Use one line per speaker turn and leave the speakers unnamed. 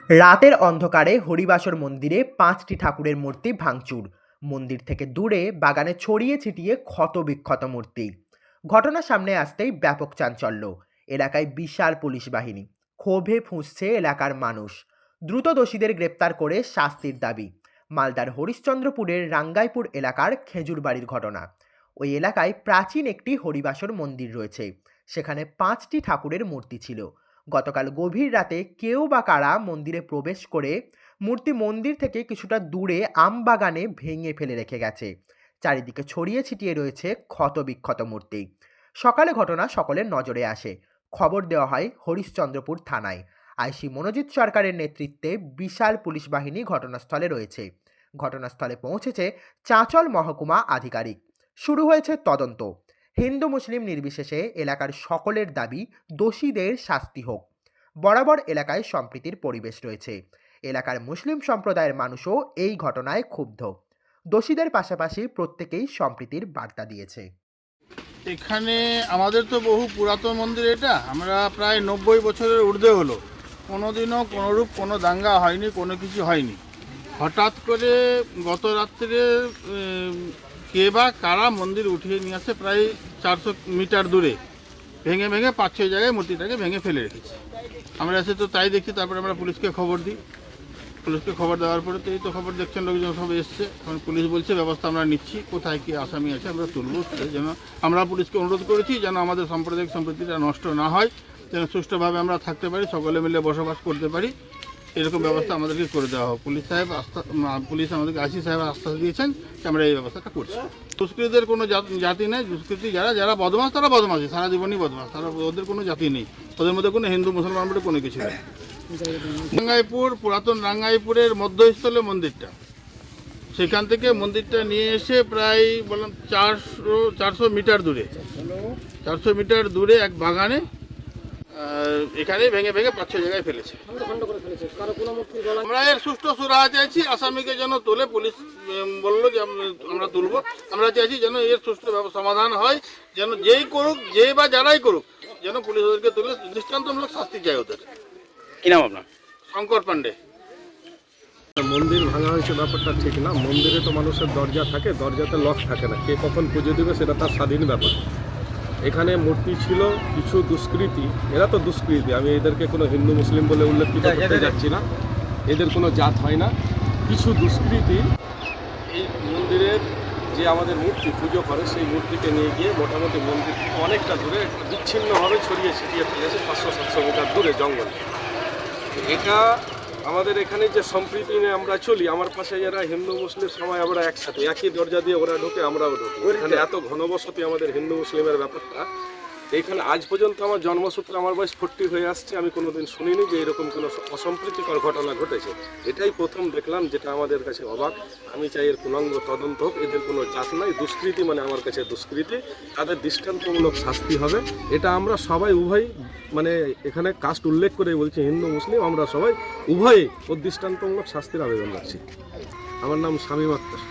রাতের অন্ধকারে হরিবাসর মন্দিরে ৫টি ঠাকুরের মূর্তি ভাঙচুর। মন্দির থেকে দূরে বাগানে ছড়িয়ে ছিটিয়ে ক্ষতবিক্ষত মূর্তি। ঘটনা সামনে আসতেই ব্যাপক চাঞ্চল্য। এলাকায় বিশাল পুলিশ বাহিনী। ক্ষোভে ফুঁসছে এলাকার মানুষ। দ্রুত দোষীদের গ্রেপ্তার করে শাস্তির দাবি। মালদার হরিশ্চন্দ্রপুরের রাঙ্গাইপুর এলাকার খেজুরবাড়ির ঘটনা। ওই এলাকায় প্রাচীন একটি হরিবাসর মন্দির রয়েছে। সেখানে ৫টি ঠাকুরের মূর্তি ছিল। গতকাল গভীর রাতে কেউ বা কারা মন্দিরে প্রবেশ করে মূর্তি মন্দির থেকে কিছুটা দূরে আমবাগানে ভেঙে ফেলে রেখে গেছে। চারিদিকে ছড়িয়ে ছিটিয়ে রয়েছে ক্ষতবিক্ষত মূর্তি। সকালে ঘটনা সকলের নজরে আসে। খবর দেওয়া হয় হরিশ্চন্দ্রপুর থানায়। আইসি মনোজিৎ সরকারের নেতৃত্বে বিশাল পুলিশ বাহিনী ঘটনাস্থলে রয়েছে। ঘটনাস্থলে পৌঁছেছে চাঁচল মহকুমা আধিকারিক। শুরু হয়েছে তদন্ত। হিন্দু মুসলিম নির্বিশেষে এলাকার সকলের দাবি দোষীদের শাস্তি হোক। বরাবর এলাকায় সম্প্রীতির পরিবেশ রয়েছে। এলাকার মুসলিম সম্প্রদায়ের মানুষও এই ঘটনায় ক্ষুব্ধ। দোষীদের পাশাপাশি প্রত্যেকেই সম্প্রীতির বার্তা দিয়েছে।
এখানে আমাদের তো বহু পুরাতন মন্দির, এটা আমরা প্রায় 90 বছরের ঊর্ধ্বে হলো। কোনোদিনও কোনোরূপ কোনো দাঙ্গা হয়নি, কোনো কিছু হয়নি। হঠাৎ করে গত রাত্রে কে বা কারা মন্দির উঠিয়ে নিয়ে আসে প্রায় 400 মিটার দূরে, ভেঙে 5-6 জায়গায় মূর্তিটাকে ভেঙে ফেলে রেখেছে। আমরা এসে তো তাই দেখি, তারপরে আমরা পুলিশকে খবর দিই। পুলিশকে খবর দেওয়ার পরে তো এই তো খবর দেখছেন, লোকজন সব এসছে। এখন পুলিশ বলছে ব্যবস্থা আমরা নিচ্ছি, কোথায় কি আসামি আছে আমরা তুলব। যেন আমরা পুলিশকে অনুরোধ করেছি যেন আমাদের সাম্প্রদায়িক সম্প্রীতিটা নষ্ট না হয়, যেন সুষ্ঠুভাবে আমরা থাকতে পারি, সকলে মিলে বসবাস করতে পারি, এরকম ব্যবস্থা আমাদেরকে করে দেওয়া হোক। পুলিশ আমাদেরকে আইসি সাহেব আশ্বাস দিয়েছেন যে আমরা এই ব্যবস্থাটা করছি। দুষ্কৃতীদের কোনো জাতি নেই। দুষ্কৃতী যারা বদমাশ তারা বদমাশই, সারা জীবনই বদমাশ, তারা ওদের কোনো জাতি নেই। ওদের মধ্যে কোনো হিন্দু মুসলমান বলে কোনো কিছু নেই। রাঙ্গাইপুর, পুরাতন রাঙ্গাইপুরের মধ্যস্থলে মন্দিরটা, সেখান থেকে মন্দিরটা নিয়ে এসে প্রায় বললাম 400 মিটার দূরে, 400 মিটার দূরে এক বাগানে এখানে ভেঙে 5-6 জায়গায় ফেলেছে। আমরা এর সুষ্ঠু সুরাহা চাইছি। আসামিকে যেন তোলে, পুলিশ বললো যে আমরা তুলবো। আমরা চাইছি যেন এর সুষ্ঠু সমাধান হয়, যেন যেই করুক, যে বা যারাই করুক, যেন পুলিশ ওদেরকে তুলে দৃষ্টান্তমূলক শাস্তি চায় ওদের।
কি নাম আপনার?
শঙ্কর পাণ্ডে।
মন্দির ভাঙা হয়েছে ব্যাপারটা ঠিক না। মন্দিরে তো মানুষের দরজা থাকে, দরজাতে লক থাকে না। কে কখন পুজো দেবে সেটা তার স্বাধীন ব্যাপার। এখানে মূর্তি ছিল কিছু দুষ্কৃতী, এরা তো দুষ্কৃতী, আমি এদেরকে কোনো হিন্দু মুসলিম বলে উল্লেখিত করতে যাচ্ছি না, এদের কোনো জাত হয় না। কিছু দুষ্কৃতী এই মন্দিরের যে আমাদের মূর্তি পুজো করে সেই মূর্তিকে নিয়ে গিয়ে মোটামুটি মন্দির থেকে অনেকটা দূরে বিচ্ছিন্নভাবে ছড়িয়ে ছিটিয়ে ফেলেছে 500-700 মিটার দূরে জঙ্গলে। এটা আমাদের এখানে যে সম্প্রীতি নিয়ে আমরা চলি, আমার পাশে যারা হিন্দু মুসলিম সবাই আমরা একসাথে, একই দরজা দিয়ে ওরা ঢোকে আমরাও ঢুকি। এখানে এত ঘনবসতি আমাদের হিন্দু মুসলিমের ব্যাপারটা, এইখানে আজ পর্যন্ত আমার জন্মসূত্রে আমার বয়স 40 হয়ে আসছে, আমি কোনোদিন শুনিনি যে এরকম কোনো অসম্প্রীতিকর ঘটনা ঘটেছে। এটাই প্রথম দেখলাম, যেটা আমাদের কাছে অবাক। আমি চাই এর পূর্ণাঙ্গ তদন্ত হোক। এদের কোনো জাত নাই, দুষ্কৃতি মানে আমার কাছে দুষ্কৃতি, তাদের দৃষ্টান্তমূলক শাস্তি হবে। এটা আমরা সবাই উভয় মানে এখানে কাস্ট উল্লেখ করে বলছি, হিন্দু মুসলিম আমরা সবাই উভয়ে ওর দৃষ্টান্তমূলক শাস্তির আবেদন রাখছি। আমার নাম শামীম আক্তার।